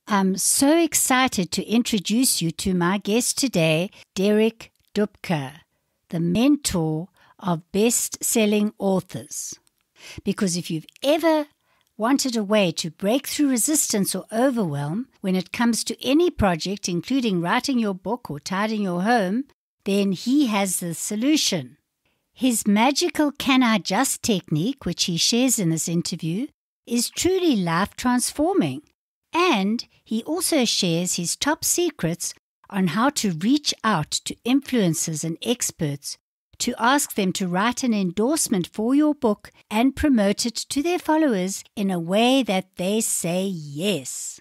I'm so excited to introduce you to my guest today, Derek Dubke, the mentor of best-selling authors. Because if you've ever wanted a way to break through resistance or overwhelm when it comes to any project, including writing your book or tidying your home, then he has the solution. His magical Can I Just technique, which he shares in this interview, is truly life-transforming. And he also shares his top secrets on how to reach out to influencers and experts to ask them to write an endorsement for your book and promote it to their followers in a way that they say yes.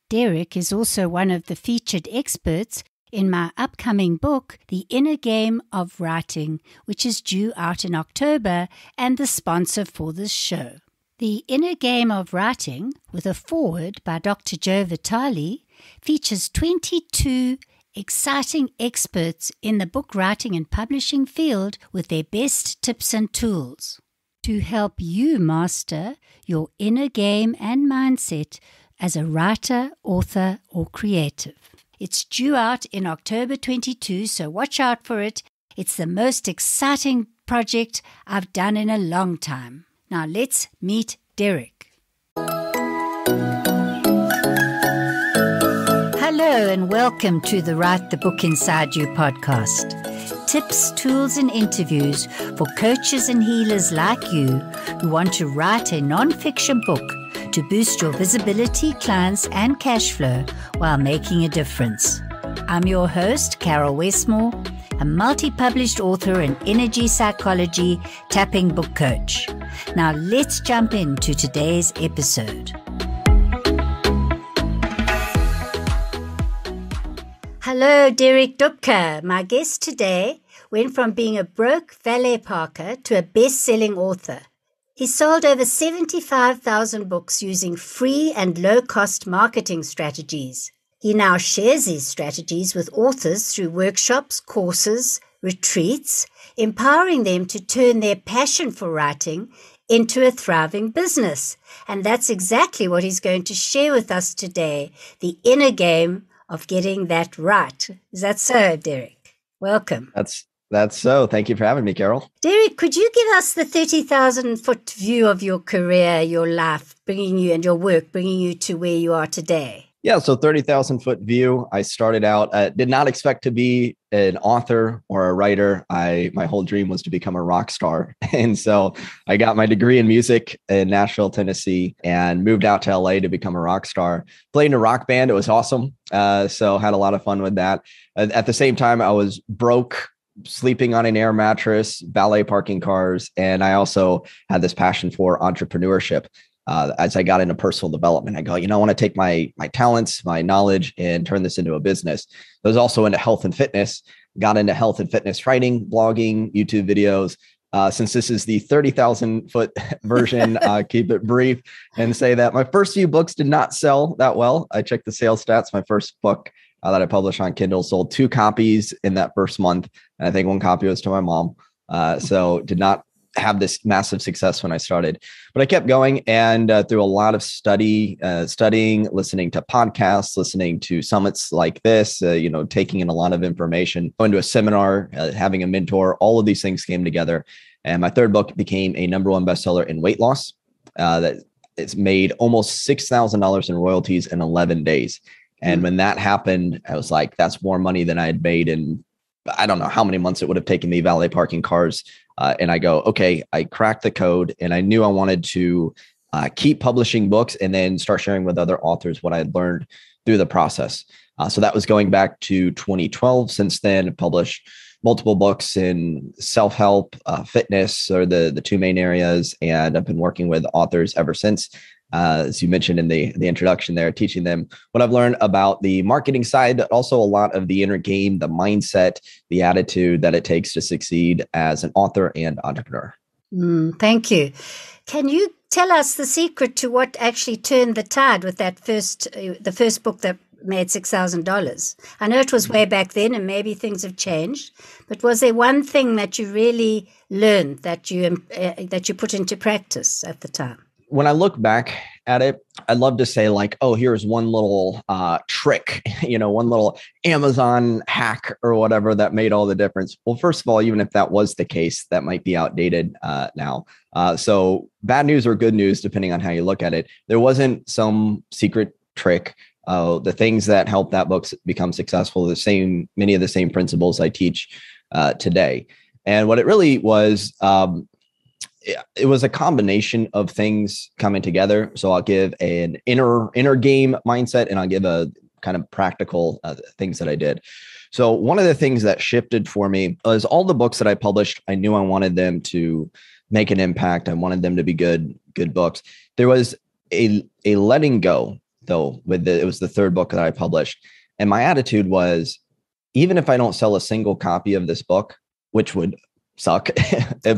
Derek is also one of the featured experts in my upcoming book, The Inner Game of Writing, which is due out in October and the sponsor for this show. The Inner Game of Writing, with a foreword by Dr. Joe Vitale, features 22 exciting experts in the book writing and publishing field with their best tips and tools to help you master your inner game and mindset as a writer, author, or creative. It's due out in October 22, so watch out for it. It's the most exciting project I've done in a long time. Now let's meet Derek. Hello and welcome to the Write the Book Inside You podcast. Tips, tools and interviews for coaches and healers like you who want to write a non-fiction book to boost your visibility, clients and cash flow while making a difference. I'm your host, Carol Westmore, a multi-published author and energy psychology tapping book coach. Now let's jump into today's episode. Hello, Derek Dubke. My guest today went from being a broke valet parker to a best-selling author. He sold over 75,000 books using free and low-cost marketing strategies. He now shares these strategies with authors through workshops, courses, retreats, empowering them to turn their passion for writing into a thriving business. And that's exactly what he's going to share with us today, the inner game of getting that right. Is that so, Derek? Welcome. That's so. Thank you for having me, Carol. Derek, could you give us the 30,000-foot view of your career, your life, bringing you and your work, bringing you to where you are today? Yeah, so 30,000-foot view. I started out, did not expect to be an author or a writer. My whole dream was to become a rock star. And so I got my degree in music in Nashville, Tennessee, and moved out to LA to become a rock star. Played in a rock band. It was awesome. So had a lot of fun with that. At the same time, I was broke, sleeping on an air mattress, valet parking cars. And I also had this passion for entrepreneurship. As I got into personal development, I go, I want to take my talents, my knowledge, and turn this into a business. I was also into health and fitness, got into health and fitness writing, blogging, YouTube videos. Since this is the 30,000-foot version, keep it brief and say that my first few books did not sell that well. I checked the sales stats. My first book that I published on Kindle sold 2 copies in that first month. And I think 1 copy was to my mom. So did not have this massive success when I started, but I kept going. And through a lot of studying, listening to podcasts, listening to summits like this, taking in a lot of information, going to a seminar, having a mentor, all of these things came together. And my third book became a #1 bestseller in weight loss. That it's made almost $6,000 in royalties in 11 days. And when that happened, I was like, that's more money than I had made in, I don't know how many months it would have taken me valet parking cars. And I go, okay, I cracked the code, and I knew I wanted to keep publishing books and then start sharing with other authors what I had learned through the process. So that was going back to 2012. Since then, I've published multiple books in self-help, fitness are the 2 main areas. And I've been working with authors ever since. As you mentioned in the introduction there, teaching them what I've learned about the marketing side, but also a lot of the inner game, the mindset, the attitude that it takes to succeed as an author and entrepreneur. Thank you. Can you tell us the secret to what actually turned the tide with that the first book that made $6,000? I know it was way back then and maybe things have changed, but was there one thing that you really learned that you put into practice at the time? When I look back at it, I'd love to say like, oh, here's one little trick, one little Amazon hack or whatever that made all the difference. Well, first of all, even if that was the case, that might be outdated now. So bad news or good news, depending on how you look at it, there wasn't some secret trick. The things that helped that book become successful, many of the same principles I teach today. And what it really was, it was a combination of things coming together. So I'll give an inner game mindset, and I'll give a kind of practical things that I did. So one of the things that shifted for me was all the books that I published. I knew I wanted them to make an impact. I wanted them to be good books. There was a letting go, though. It was the third book that I published, and my attitude was, even if I don't sell a single copy of this book, which would suck,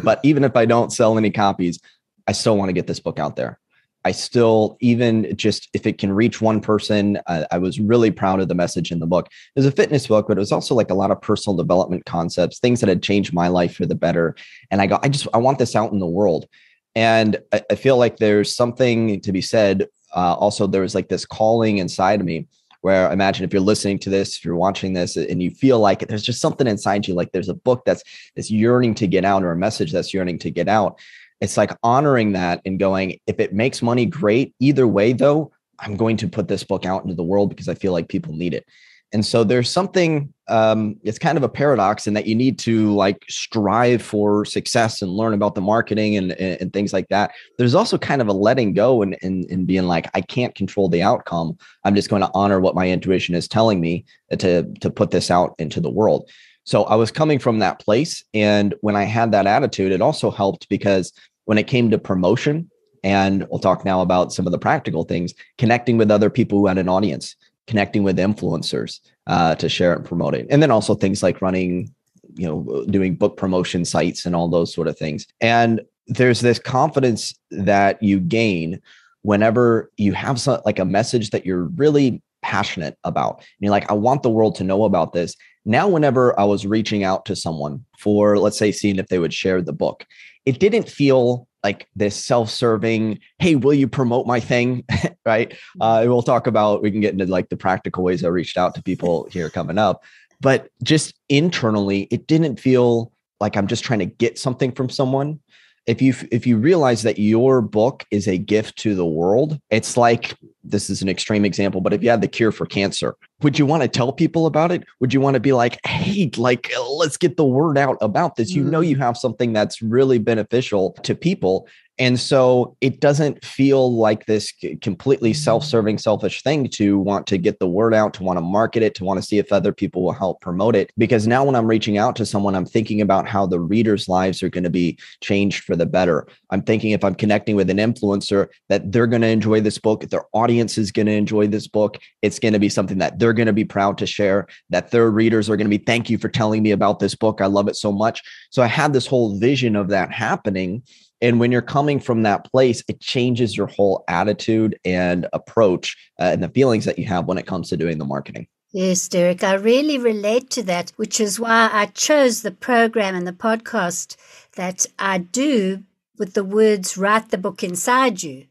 but even if I don't sell any copies, I still want to get this book out there. I still, even just if it can reach one person, I was really proud of the message in the book. It was a fitness book, but it was also like a lot of personal development concepts, things that had changed my life for the better. And I want this out in the world. And I feel like there's something to be said. Also, there was like this calling inside of me, where imagine if you're listening to this, if you're watching this, and you feel like there's just something inside you, like there's a book that's yearning to get out, or a message that's yearning to get out. It's like honoring that and going, if it makes money, great. Either way, though, I'm going to put this book out into the world because I feel like people need it. And so there's something, it's kind of a paradox in that you need to like strive for success and learn about the marketing and things like that. There's also kind of a letting go and being like, I can't control the outcome. I'm just going to honor what my intuition is telling me to put this out into the world. So I was coming from that place. And when I had that attitude, it also helped because when it came to promotion, and we'll talk now about some of the practical things, connecting with other people who had an audience, connecting with influencers to share it and promote it. And then also things like running, doing book promotion sites and all those sort of things. And there's this confidence that you gain whenever you have like a message that you're really passionate about. And you're like, I want the world to know about this. Now, whenever I was reaching out to someone for, let's say, seeing if they would share the book, it didn't feel like this self-serving, hey, will you promote my thing? Right. We can get into like the practical ways I reached out to people here coming up, but just internally, it didn't feel like I'm just trying to get something from someone. If you realize that your book is a gift to the world, it's like, this is an extreme example, but if you had the cure for cancer, would you want to tell people about it? Would you want to be like, hey, like, let's get the word out about this? You have something that's really beneficial to people. And so it doesn't feel like this completely self-serving, selfish thing to want to get the word out, to want to market it, to want to see if other people will help promote it. Because now when I'm reaching out to someone, I'm thinking about how the readers' lives are going to be changed for the better. I'm thinking if I'm connecting with an influencer, that they're going to enjoy this book, their audience is going to enjoy this book. It's going to be something that they're going to be proud to share, that their readers are going to be, thank you for telling me about this book. I love it so much. So I had this whole vision of that happening. And when you're coming from that place, it changes your whole attitude and approach and the feelings that you have when it comes to doing the marketing. Yes, Derek, I really relate to that, which is why I chose the program and the podcast that I do with the words, write the book inside you.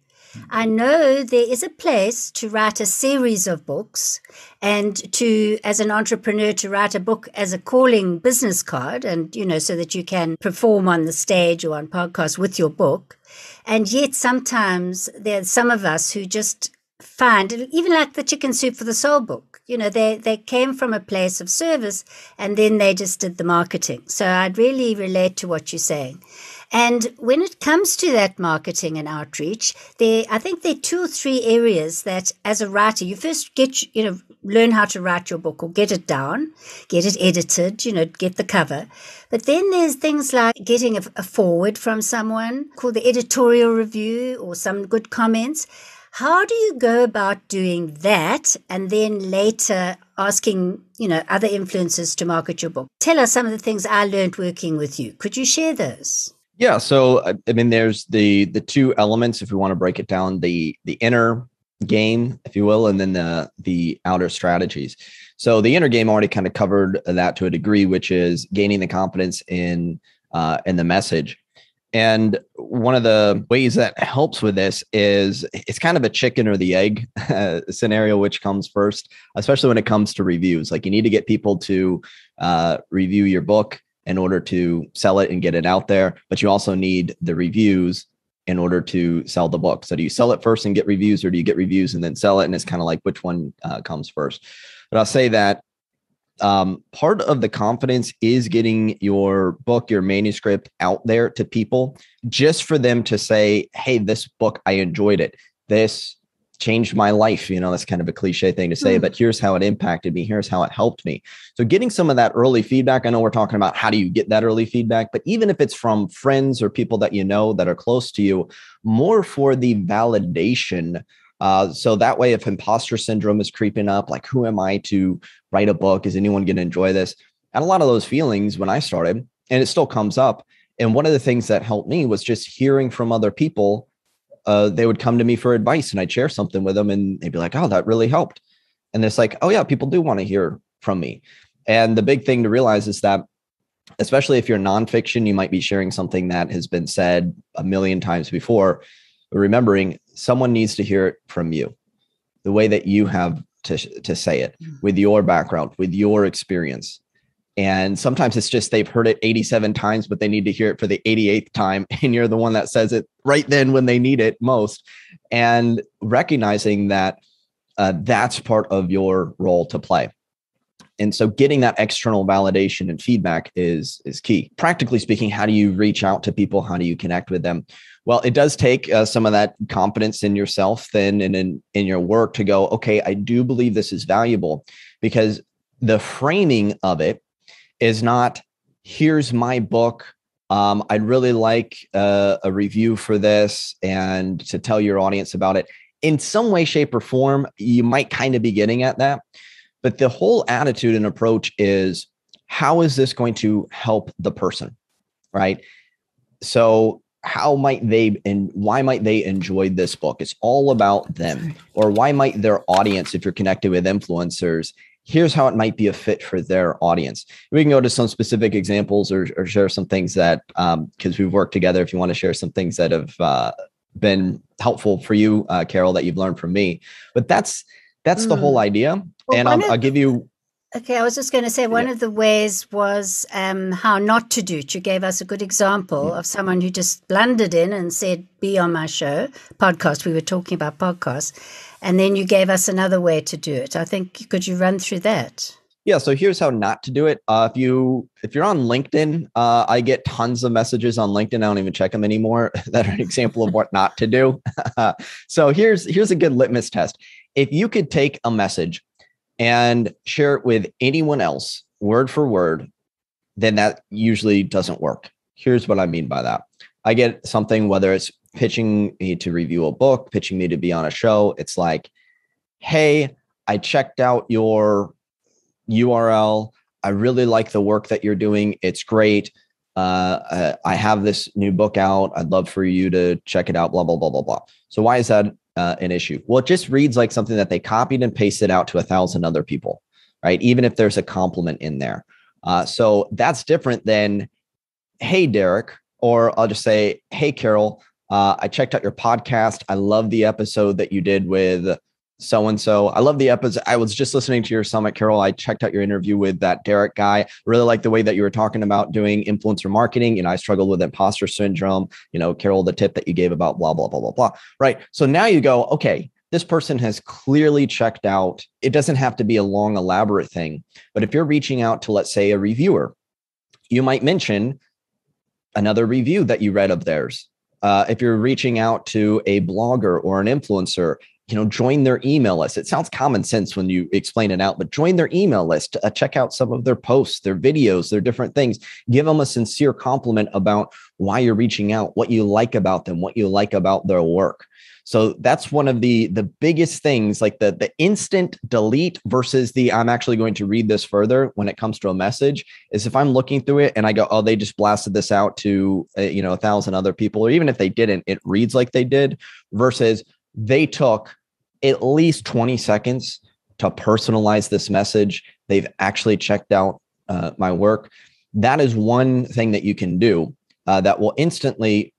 I know there is a place to write a series of books and to, as an entrepreneur, to write a book as a calling business card and, so that you can perform on the stage or on podcasts with your book. And yet sometimes there's some of us who just find, even like the Chicken Soup for the Soul book, they came from a place of service and then they just did the marketing. So I'd really relate to what you're saying. And when it comes to that marketing and outreach, I think there are 2 or 3 areas that as a writer, you first learn how to write your book or get it down, get it edited, get the cover. But then there's things like getting a forward from someone, called the editorial review or some good comments. How do you go about doing that and then later asking, other influencers to market your book? Tell us some of the things I learned working with you. Could you share those? Yeah. So, there's the 2 elements, if we want to break it down, the inner game, if you will, and then the outer strategies. So the inner game already kind of covered that to a degree, which is gaining the confidence in the message. And one of the ways that helps with this is it's kind of a chicken or the egg scenario, which comes first, especially when it comes to reviews. Like you need to get people to review your book in order to sell it and get it out there. But you also need the reviews in order to sell the book. So do you sell it first and get reviews, or do you get reviews and then sell it? And it's kind of like which one comes first. But I'll say that part of the confidence is getting your book, your manuscript out there to people, just for them to say, hey, this book, I enjoyed it. This changed my life. You know, that's kind of a cliche thing to say, but here's how it impacted me. Here's how it helped me. So getting some of that early feedback. I know we're talking about how do you get that early feedback, but even if it's from friends or people that you know that are close to you, more for the validation. So that way, if imposter syndrome is creeping up, like who am I to write a book? Is anyone going to enjoy this? I had a lot of those feelings when I started, and it still comes up. And one of the things that helped me was just hearing from other people. They would come to me for advice, and I'd share something with them, and they'd be like, oh, that really helped. And it's like, oh yeah, people do want to hear from me. And the big thing to realize is that, especially if you're nonfiction, you might be sharing something that has been said a million times before. Remembering someone needs to hear it from you, the way that you have to say it, with your background, with your experience. And sometimes it's just they've heard it 87 times, but they need to hear it for the 88th time. And you're the one that says it right then when they need it most. And recognizing that that's part of your role to play. And so getting that external validation and feedback is key. Practically speaking, how do you reach out to people? How do you connect with them? Well, it does take some of that confidence in yourself then and in your work to go, okay, I do believe this is valuable, because the framing of it is not, here's my book. I'd really like a review for this and to tell your audience about it. In some way, shape, or form, you might kind of be getting at that. But the whole attitude and approach is, how is this going to help the person, right? So how might they and why might they enjoy this book? It's all about them. Or why might their audience, if you're connected with influencers, here's how it might be a fit for their audience. We can go to some specific examples or share some things that, because we've worked together, if you want to share some things that have been helpful for you, Carol, that you've learned from me. But that's the whole idea. Well, and I'll give you. Okay, I was just going to say one of the ways was how not to do it. You gave us a good example of someone who just blundered in and said, be on my show, podcast. We were talking about podcasts. And then you gave us another way to do it. I think, could you run through that? Yeah. So here's how not to do it. If you're on LinkedIn, I get tons of messages on LinkedIn. I don't even check them anymore that are an example of what not to do. So here's a good litmus test. If you could take a message and share it with anyone else, word for word, then that usually doesn't work. Here's what I mean by that. I get something, whether it's pitching me to review a book, pitching me to be on a show. It's like, hey, I checked out your URL. I really like the work that you're doing. It's great. I have this new book out. I'd love for you to check it out, blah, blah, blah, blah, blah. So why is that an issue? Well, it just reads like something that they copied and pasted out to 1,000 other people, right? Even if there's a compliment in there. So that's different than, hey, Derek, or I'll just say, hey, Carol, I checked out your podcast. I love the episode that you did with so-and-so. I love the episode. I was just listening to your summit, Carol. I checked out your interview with that Derek guy. Really like the way that you were talking about doing influencer marketing. You know, I struggled with imposter syndrome. You know, Carol, the tip that you gave about blah, blah, blah, blah, blah. Right. So now you go, okay, this person has clearly checked out. It doesn't have to be a long, elaborate thing. But if you're reaching out to, let's say, a reviewer, you might mention another review that you read of theirs. If you're reaching out to a blogger or an influencer, you know, join their email list. It sounds common sense when you explain it out, but join their email list, check out some of their posts, their videos, their different things. Give them a sincere compliment about why you're reaching out, what you like about them, what you like about their work. So that's one of the biggest things, like the instant delete versus the I'm actually going to read this further when it comes to a message, is if I'm looking through it and I go, oh, they just blasted this out to 1,000 other people, or even if they didn't, it reads like they did, versus they took at least 20 seconds to personalize this message. They've actually checked out my work. That is one thing that you can do that will instantly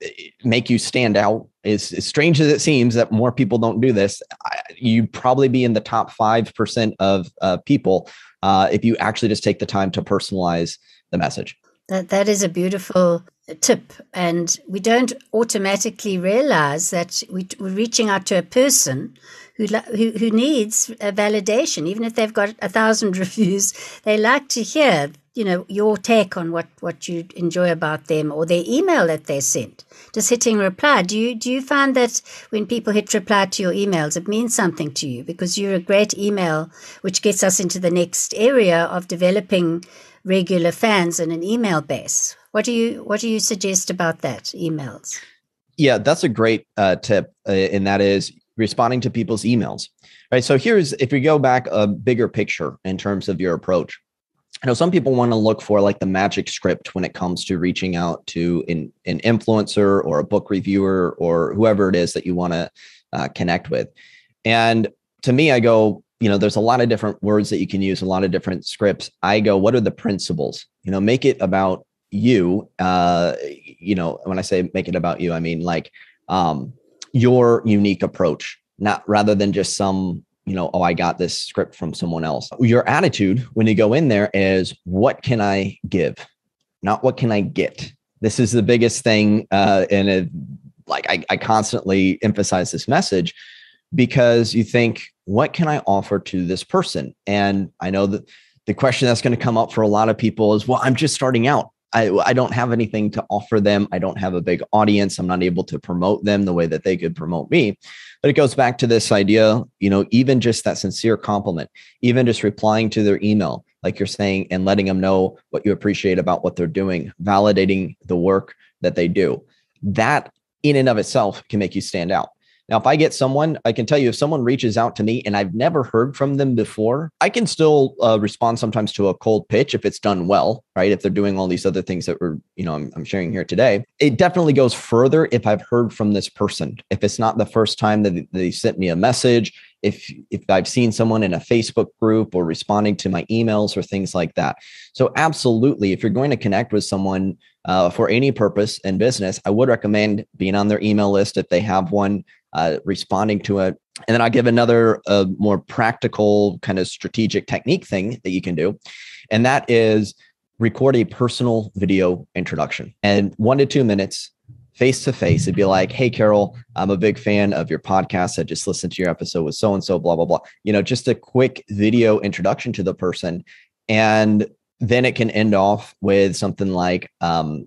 make you stand out. As strange as it seems that more people don't do this, you'd probably be in the top 5% of people if you actually just take the time to personalize the message. That is a beautiful tip. And we don't automatically realize that we're reaching out to a person who needs a validation. Even if they've got 1,000 reviews, they like to hear, your take on what you enjoy about them, or their email that they sent. Just hitting reply. Do you find that when people hit reply to your emails, it means something to you? Because you're a great email, which gets us into the next area of developing regular fans and an email base. What do you suggest about that, emails? Yeah, that's a great tip, and that is responding to people's emails. Right. So if we go back a bigger picture in terms of your approach. I know some people want to look for like the magic script when it comes to reaching out to an influencer or a book reviewer or whoever it is that you want to connect with. And to me, I go, there's a lot of different words that you can use, a lot of different scripts. I go, what are the principles? Make it about you. When I say make it about you, I mean like your unique approach, not rather than just some, I got this script from someone else. Your attitude when you go in there is, what can I give? Not what can I get? This is the biggest thing. I constantly emphasize this message because you think, what can I offer to this person? And I know that the question that's going to come up for a lot of people is, well, I'm just starting out. I don't have anything to offer them. I don't have a big audience. I'm not able to promote them the way that they could promote me. But it goes back to this idea, even just that sincere compliment, even just replying to their email, like you're saying, and letting them know what you appreciate about what they're doing, validating the work that they do. That in and of itself can make you stand out. Now, if I get someone, I can tell you, if someone reaches out to me and I've never heard from them before, I can still respond sometimes to a cold pitch if it's done well, right? If they're doing all these other things that I'm sharing here today. It definitely goes further if I've heard from this person. If it's not the first time that they sent me a message, if I've seen someone in a Facebook group or responding to my emails or things like that. So absolutely, if you're going to connect with someone for any purpose in business, I would recommend being on their email list if they have one. Responding to it. And then I'll give another more practical kind of strategic technique thing that you can do. And that is record a personal video introduction and 1 to 2 minutes face to face. It'd be like, hey, Carol, I'm a big fan of your podcast. I just listened to your episode with so-and-so, blah, blah, blah. Just a quick video introduction to the person. And then it can end off with something like, I'd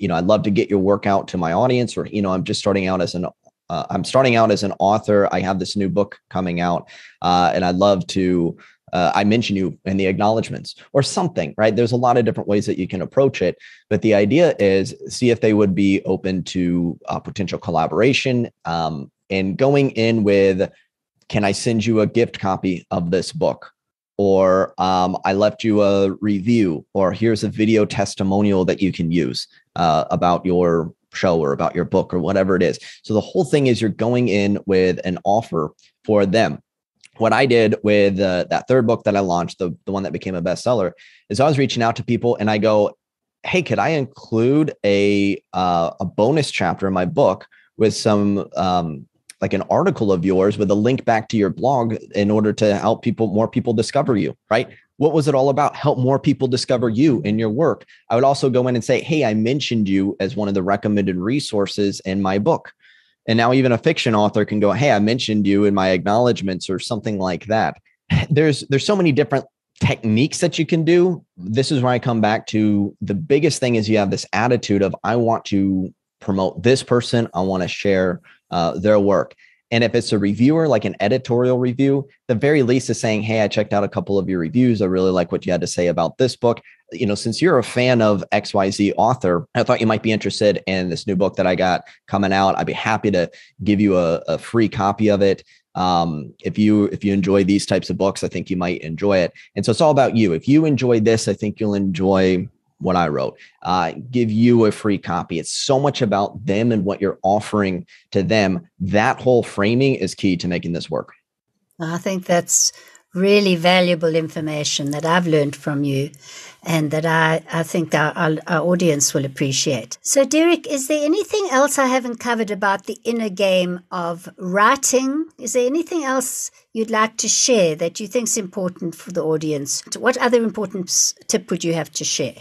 love to get your work out to my audience, or, I'm just starting out as an author. I have this new book coming out, and I'd love to, I mention you in the acknowledgments or something, right? There's a lot of different ways that you can approach it. But the idea is see if they would be open to potential collaboration, and going in with, can I send you a gift copy of this book? Or I left you a review, or here's a video testimonial that you can use about your show or about your book or whatever it is. So the whole thing is you're going in with an offer for them. What I did with that third book that I launched, the one that became a bestseller, is I was reaching out to people and I go, hey, could I include a bonus chapter in my book with some like an article of yours with a link back to your blog in order to help more people discover you, right? What was it all about? Help more people discover you and your work. I would also go in and say, hey, I mentioned you as one of the recommended resources in my book. And now even a fiction author can go, hey, I mentioned you in my acknowledgments or something like that. There's so many different techniques that you can do. This is where I come back to the biggest thing is you have this attitude of, I want to promote this person. I want to share their work. And if it's a reviewer, like an editorial review, the very least is saying, hey, I checked out a couple of your reviews. I really like what you had to say about this book. Since you're a fan of XYZ author, I thought you might be interested in this new book that I got coming out. I'd be happy to give you a free copy of it. If you enjoy these types of books, I think you might enjoy it. And so it's all about you. If you enjoy this, I think you'll enjoy what I wrote, give you a free copy. It's so much about them and what you're offering to them. That whole framing is key to making this work. I think that's really valuable information that I've learned from you and that I think our audience will appreciate. So, Derek, is there anything else I haven't covered about the inner game of writing? Is there anything else you'd like to share that you think is important for the audience? What other important tip would you have to share?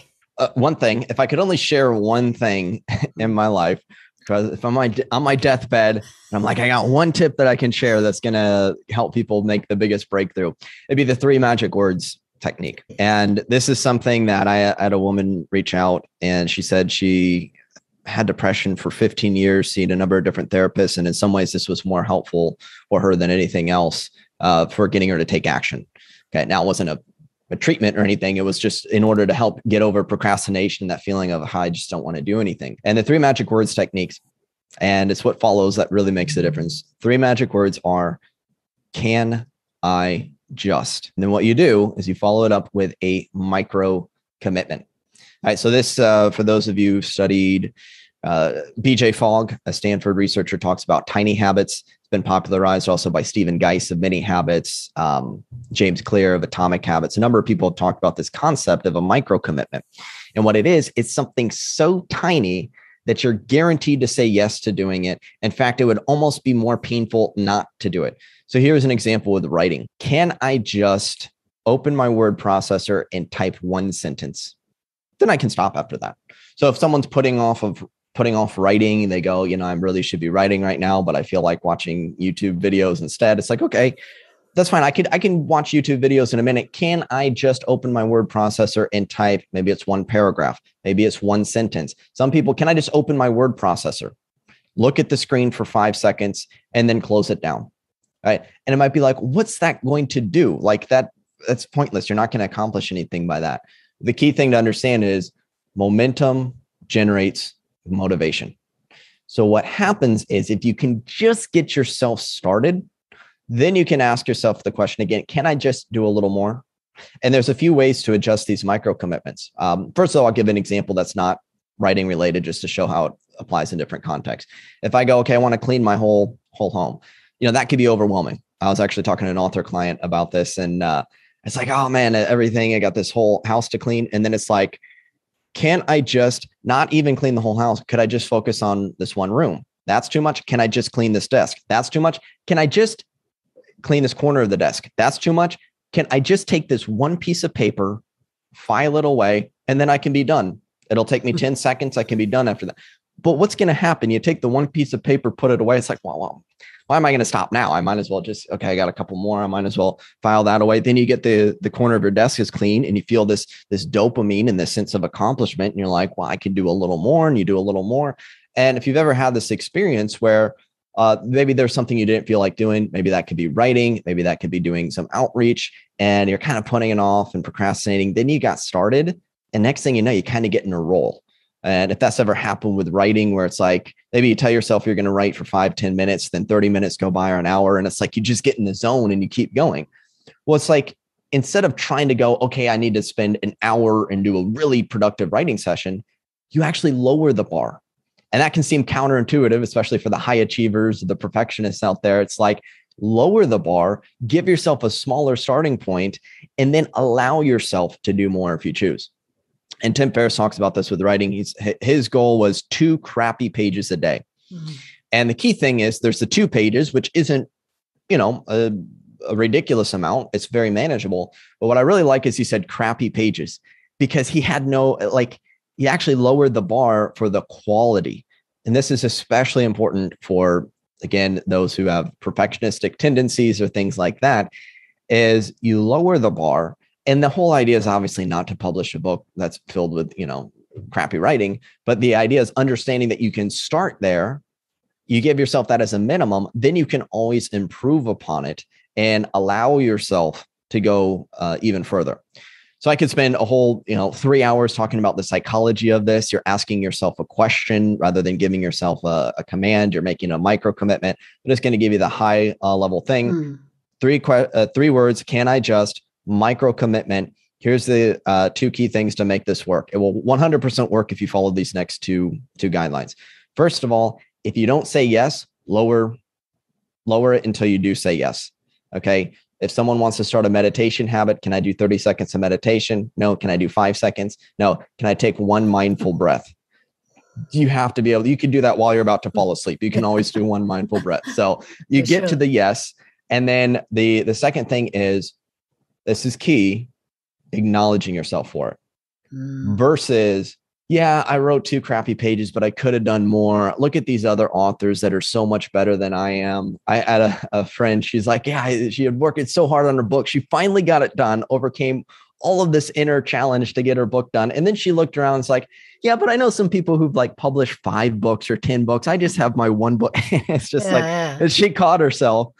One thing, if I could only share one thing in my life, because if I'm on my deathbed and I'm like, I got one tip that I can share that's going to help people make the biggest breakthrough, it'd be the 3 magic words technique. And this is something that I had a woman reach out, and she said she had depression for 15 years, seen a number of different therapists. And in some ways, this was more helpful for her than anything else for getting her to take action. Okay. Now, it wasn't a treatment or anything. It was just in order to help get over procrastination, that feeling of, I just don't want to do anything. And the 3 magic words techniques, and it's what follows that really makes the difference. 3 magic words are, can I just? And then what you do is you follow it up with a micro commitment. All right. So this, for those of you who've studied, BJ Fogg, a Stanford researcher, talks about tiny habits. It's been popularized also by Stephen Geist of Many Habits, James Clear of Atomic Habits. A number of people have talked about this concept of a micro commitment. And what it is, it's something so tiny that you're guaranteed to say yes to doing it. In fact, it would almost be more painful not to do it. So here's an example with writing. Can I just open my word processor and type 1 sentence? Then I can stop after that. So if someone's putting off writing, they go, I really should be writing right now, but I feel like watching YouTube videos instead. It's like, okay, that's fine. I can watch YouTube videos in a minute. Can I just open my word processor and type, maybe it's 1 paragraph, maybe it's 1 sentence. Some people, can I just open my word processor, look at the screen for 5 seconds and then close it down? Right. And it might be like, what's that going to do? Like that's pointless. You're not going to accomplish anything by that. The key thing to understand is momentum generates motivation. So what happens is if you can just get yourself started, then you can ask yourself the question again, can I just do a little more? And there's a few ways to adjust these micro commitments. First of all, I'll give an example that's not writing related, just to show how it applies in different contexts. If I go, okay, I want to clean my whole home, that could be overwhelming. I was actually talking to an author client about this, and it's like, oh man, everything, I got this whole house to clean. And then it's like, can I just not even clean the whole house? Could I just focus on this one room? That's too much. Can I just clean this desk? That's too much. Can I just clean this corner of the desk? That's too much. Can I just take this one piece of paper, file it away, and then I can be done? It'll take me 10 seconds. I can be done after that. But what's going to happen? You take the one piece of paper, put it away. It's like, well, why am I going to stop now? I might as well just, okay, I got a couple more. I might as well file that away. Then you get the corner of your desk is clean and you feel this dopamine and this sense of accomplishment. And you're like, well, I can do a little more, and you do a little more. And if you've ever had this experience where maybe there's something you didn't feel like doing, maybe that could be writing, maybe that could be doing some outreach, and you're kind of putting it off and procrastinating. Then you got started, and next thing you know, you kind of get in a roll. And if that's ever happened with writing, where it's like, maybe you tell yourself you're going to write for 5-10 minutes, then 30 minutes go by or an hour. And it's like, you just get in the zone and you keep going. Well, it's like, instead of trying to go, okay, I need to spend an hour and do a really productive writing session, you actually lower the bar. And that can seem counterintuitive, especially for the high achievers, the perfectionists out there. It's like, lower the bar, give yourself a smaller starting point, and then allow yourself to do more if you choose. And Tim Ferriss talks about this with writing. His goal was 2 crappy pages a day. Mm-hmm. And the key thing is there's the 2 pages, which isn't, a ridiculous amount. It's very manageable. But what I really like is he said crappy pages, because he had he actually lowered the bar for the quality. And this is especially important for, again, those who have perfectionistic tendencies or things like that, is you lower the bar. And the whole idea is obviously not to publish a book that's filled with, crappy writing. But the idea is understanding that you can start there. You give yourself that as a minimum, then you can always improve upon it and allow yourself to go even further. So I could spend a whole, 3 hours talking about the psychology of this. You're asking yourself a question rather than giving yourself a command. You're making a micro commitment. I'm just going to give you the high level thing. 3 words. Can I just? Micro commitment. Here's the 2 key things to make this work. It will 100% work if you follow these next two guidelines. First of all, if you don't say yes, lower it until you do say yes. Okay. If someone wants to start a meditation habit, can I do 30 seconds of meditation? No. Can I do 5 seconds? No. Can I take one mindful breath? You have to be able, you can do that while you're about to fall asleep. You can always do one mindful breath. So you get to the yes. And then the second thing is, this is key, acknowledging yourself for it versus, yeah, I wrote 2 crappy pages, but I could have done more. Look at these other authors that are so much better than I am. I had a friend, she's like, yeah, she had worked so hard on her book. She finally got it done, overcame all of this inner challenge to get her book done. And then she looked around and was like, yeah, but I know some people who've like published 5 books or 10 books. I just have my one book. It's just she caught herself.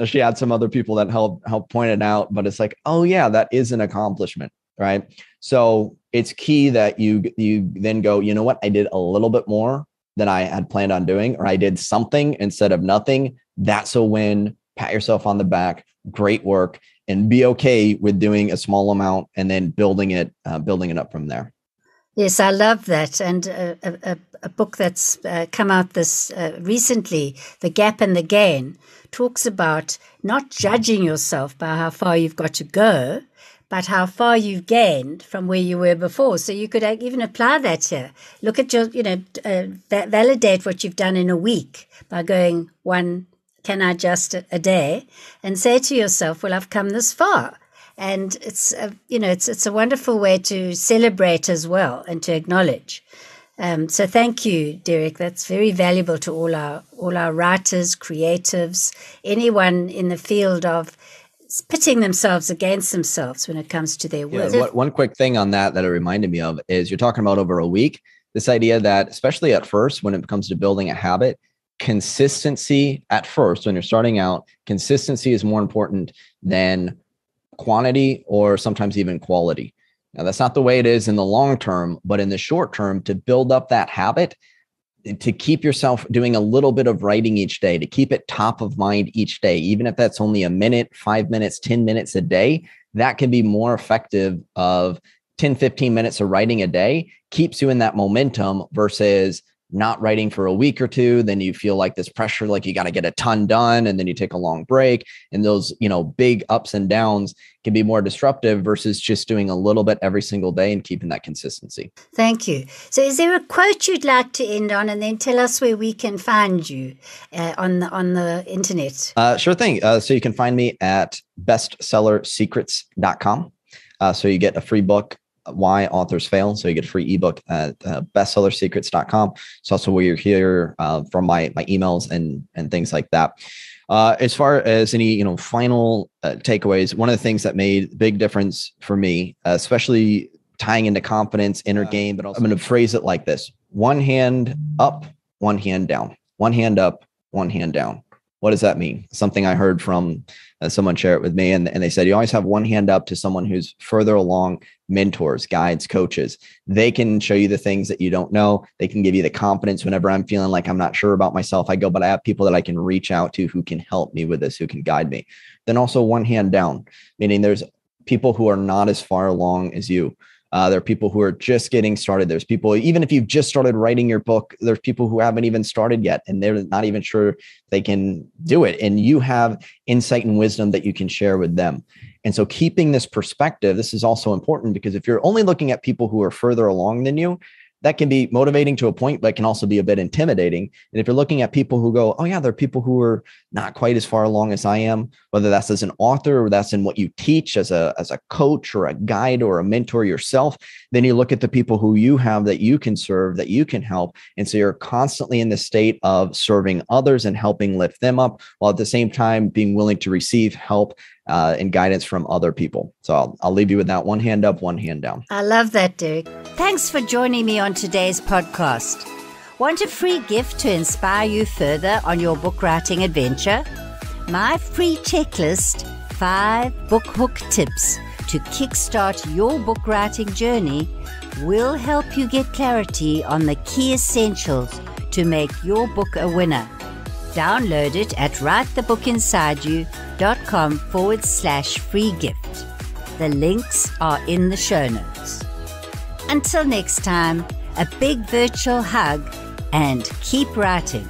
She had some other people that help point it out, but it's like, oh yeah, that is an accomplishment, right? So it's key that you then go, you know what? I did a little bit more than I had planned on doing, or I did something instead of nothing. That's a win. Pat yourself on the back. Great work, and be okay with doing a small amount and then building it up from there. Yes, I love that. And a book that's come out this recently, The Gap and the Gain, talks about not judging yourself by how far you've got to go, but how far you've gained from where you were before. So you could even apply that here. Look at your, validate what you've done in a week by going one, can I just a day, and say to yourself, well, I've come this far. And it's a wonderful way to celebrate as well and to acknowledge. So thank you, Derek. That's very valuable to all our writers, creatives, anyone in the field of pitting themselves against themselves when it comes to their work. Yeah, one quick thing on that it reminded me of is you're talking about over a week, this idea that especially at first, when it comes to building a habit, consistency at first, when you're starting out, consistency is more important than quantity or sometimes even quality. Now, that's not the way it is in the long term, but in the short term, to build up that habit, to keep yourself doing a little bit of writing each day, to keep it top of mind each day, even if that's only a minute, 5 minutes, 10 minutes a day, that can be more effective of 10, 15 minutes of writing a day, keeps you in that momentum versus not writing for a week or two. Then you feel like this pressure, like you got to get a ton done. And then you take a long break, and those, big ups and downs can be more disruptive versus just doing a little bit every single day and keeping that consistency. Thank you. So is there a quote you'd like to end on, and then tell us where we can find you on the internet? Sure thing. So you can find me at bestsellersecrets.com. So you get a free book, Why Authors Fail. So you get a free ebook at bestsellersecrets.com. It's also where you hear from my emails and things like that. As far as any, final takeaways, one of the things that made a big difference for me, especially tying into confidence, inner game, but also I'm going to phrase it like this: one hand up, one hand down, one hand up, one hand down. What does that mean? Something I heard from someone share it with me, and they said, you always have one hand up to someone who's further along, mentors, guides, coaches. They can show you the things that you don't know. They can give you the confidence whenever I'm feeling like I'm not sure about myself. But I have people that I can reach out to who can help me with this, who can guide me. Then also one hand down, meaning there's people who are not as far along as you. There are people who are just getting started. There's people, even if you've just started writing your book, there's people who haven't even started yet, and they're not even sure they can do it. And you have insight and wisdom that you can share with them. And so keeping this perspective, this is also important, because if you're only looking at people who are further along than you, that can be motivating to a point, but can also be a bit intimidating. And if you're looking at people who go, oh yeah, there are people who are not quite as far along as I am, whether that's as an author or that's in what you teach as a coach or a guide or a mentor yourself, then you look at the people who you have that you can serve, that you can help. And so you're constantly in the state of serving others and helping lift them up, while at the same time being willing to receive help and guidance from other people. So I'll leave you with that: one hand up, one hand down. I love that, Derek. Thanks for joining me on today's podcast. Want a free gift to inspire you further on your book writing adventure? My free checklist, 5 book hook tips to kickstart your book writing journey, will help you get clarity on the key essentials to make your book a winner. Download it at writethebookinsideyou.com/free gift. The links are in the show notes. Until next time, a big virtual hug, and keep writing.